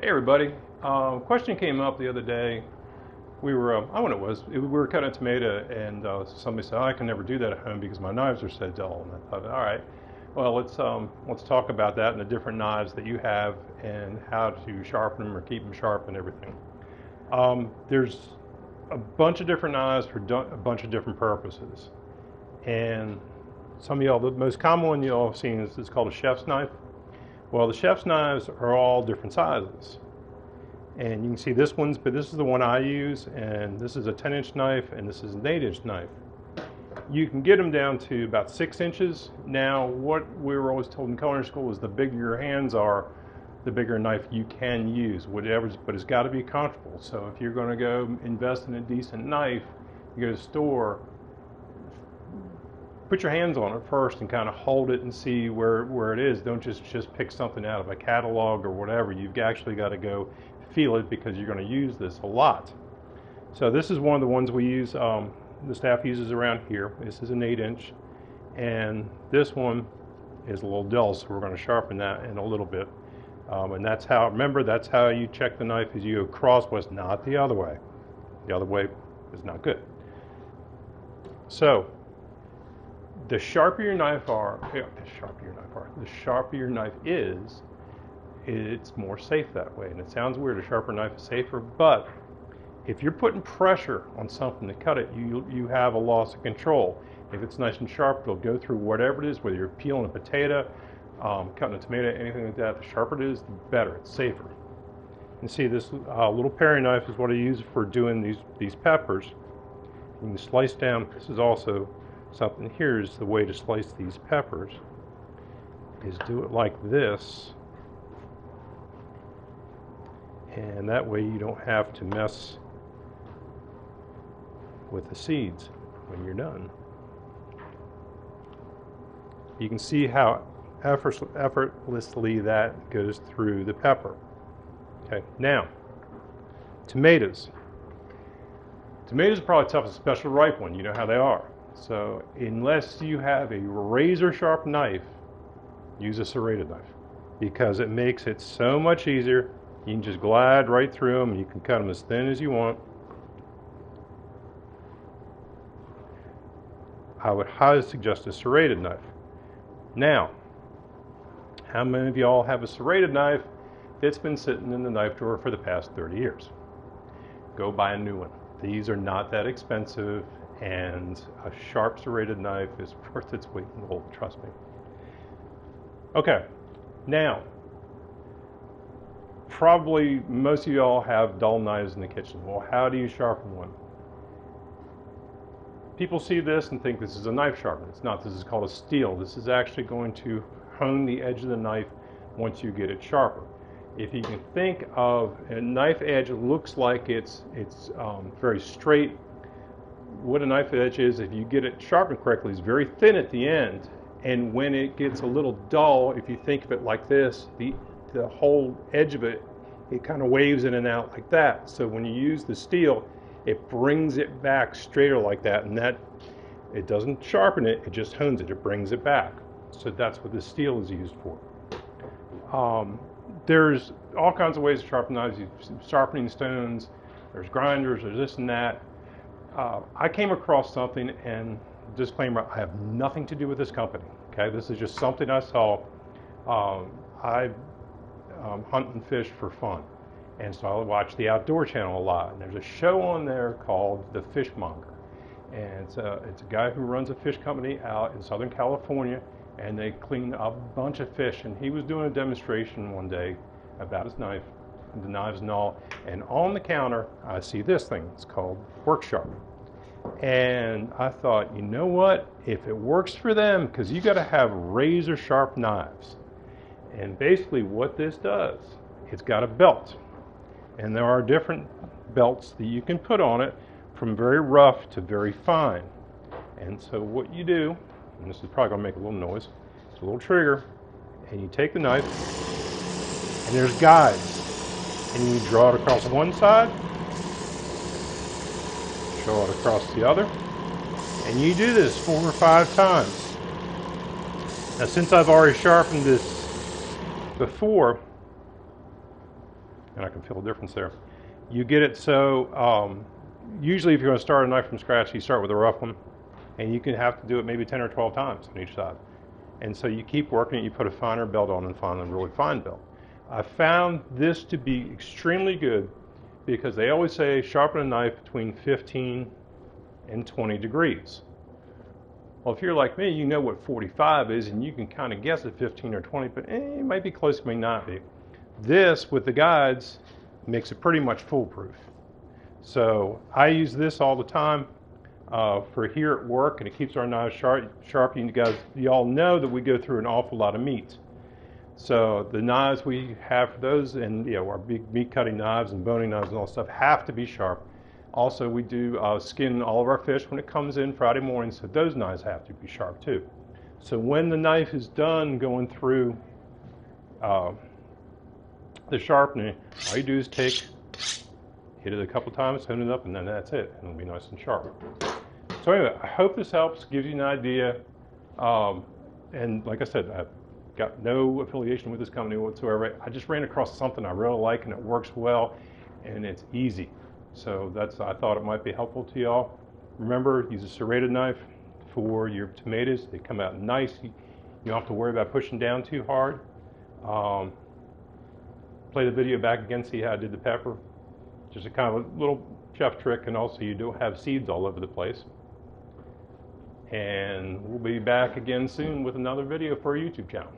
Hey everybody. Question came up the other day. We were, I don't know what it was. We were cutting a tomato, and somebody said, "Oh, I can never do that at home because my knives are so dull." And I thought, all right, well, let's talk about that and the different knives that you have and how to sharpen them or keep them sharp and everything. There's a bunch of different knives for a bunch of different purposes, and some of y'all, the most common one you all have seen is called a chef's knife. Well, the chef's knives are all different sizes. And you can see this one's, but this is the one I use, and this is a 10-inch knife, and this is an 8-inch knife. You can get them down to about 6 inches. Now, what we were always told in culinary school is the bigger your hands are, the bigger knife you can use, whatever, but it's got to be comfortable. So if you're going to go invest in a decent knife, you go to the store, put your hands on it first and kind of hold it and see where it is. Don't just pick something out of a catalog or whatever. You've actually got to go feel it because you're going to use this a lot. So this is one of the ones we use, the staff uses around here. This is an 8-inch, and this one is a little dull, so we're going to sharpen that in a little bit. And that's how, remember, that's how you check the knife, is you go crosswise, not the other way. The other way is not good. So the sharper your knife is, it's more safe that way. And it sounds weird, a sharper knife is safer, but if you're putting pressure on something to cut it, you have a loss of control. If it's nice and sharp, it'll go through whatever it is, whether you're peeling a potato, cutting a tomato, anything like that. The sharper it is, the better, it's safer. You see this little paring knife is what I use for doing these peppers. You can slice down, this is also something. Here's the way to slice these peppers, is do it like this, and that way you don't have to mess with the seeds when you're done. You can see how effortlessly that goes through the pepper. Okay, now tomatoes. Tomatoes are probably tough, especially ripe one. You know how they are. So unless you have a razor sharp knife, use a serrated knife, because it makes it so much easier. You can just glide right through them. You can cut them as thin as you want. I would highly suggest a serrated knife. Now, how many of y'all have a serrated knife that's been sitting in the knife drawer for the past 30 years? Go buy a new one. These are not that expensive, and a sharp serrated knife is worth its weight in gold, trust me. Okay, now, probably most of y'all have dull knives in the kitchen. Well, how do you sharpen one? People see this and think this is a knife sharpener. It's not. This is called a steel. This is actually going to hone the edge of the knife once you get it sharper. If you can think of a knife edge, it looks like it's very straight. What a knife edge is, if you get it sharpened correctly, it's very thin at the end. And when it gets a little dull, if you think of it like this, the whole edge of it, it kind of waves in and out like that. So when you use the steel, it brings it back straighter like that, and that it doesn't sharpen it, it just hones it, it brings it back. So that's what the steel is used for. There's all kinds of ways to sharpen knives. Sharpening stones, there's grinders, there's this and that. I came across something, and disclaimer, I have nothing to do with this company. Okay, this is just something I saw. I hunt and fish for fun, and so I watch the Outdoor Channel a lot. And there's a show on there called The Fishmonger, and it's a guy who runs a fish company out in Southern California, and they clean a bunch of fish. And he was doing a demonstration one day about his knife, the knives and all. And on the counter, I see this thing. It's called Work Sharp. And I thought, you know what? If it works for them, because you got to have razor sharp knives. And basically what this does, it's got a belt. And there are different belts that you can put on it, from very rough to very fine. And so what you do, and this is probably going to make a little noise, it's a little trigger, and you take the knife, and there's guides. And you draw it across one side, draw it across the other, and you do this 4 or 5 times. Now, since I've already sharpened this before, and I can feel the difference there. You get it so, usually if you're going to start a knife from scratch, you start with a rough one, and you can have to do it maybe 10 or 12 times on each side. And so you keep working it, you put a finer belt on and find a really fine belt. I found this to be extremely good because they always say sharpen a knife between 15 and 20 degrees. Well, if you're like me, you know what 45 is, and you can kind of guess at 15 or 20, but it might be close, it may not be. This, with the guides, makes it pretty much foolproof. So I use this all the time for here at work, and it keeps our knives sharp. You guys, you all know that we go through an awful lot of meat. So the knives we have for those, and our big meat cutting knives and boning knives and all that stuff have to be sharp. Also, we do skin all of our fish when it comes in Friday morning, so those knives have to be sharp too. So when the knife is done going through the sharpening, all you do is hit it a couple times, tone it up, and then that's it. And it'll be nice and sharp. So anyway, I hope this helps, gives you an idea. And like I said, I've got no affiliation with this company whatsoever. I just ran across something I really like, and it works well, and it's easy. So I thought it might be helpful to y'all. Remember, use a serrated knife for your tomatoes. They come out nice. You don't have to worry about pushing down too hard. Play the video back again, see how I did the pepper. Just a kind of a little chef trick, and also you don't have seeds all over the place. And we'll be back again soon with another video for our YouTube channel.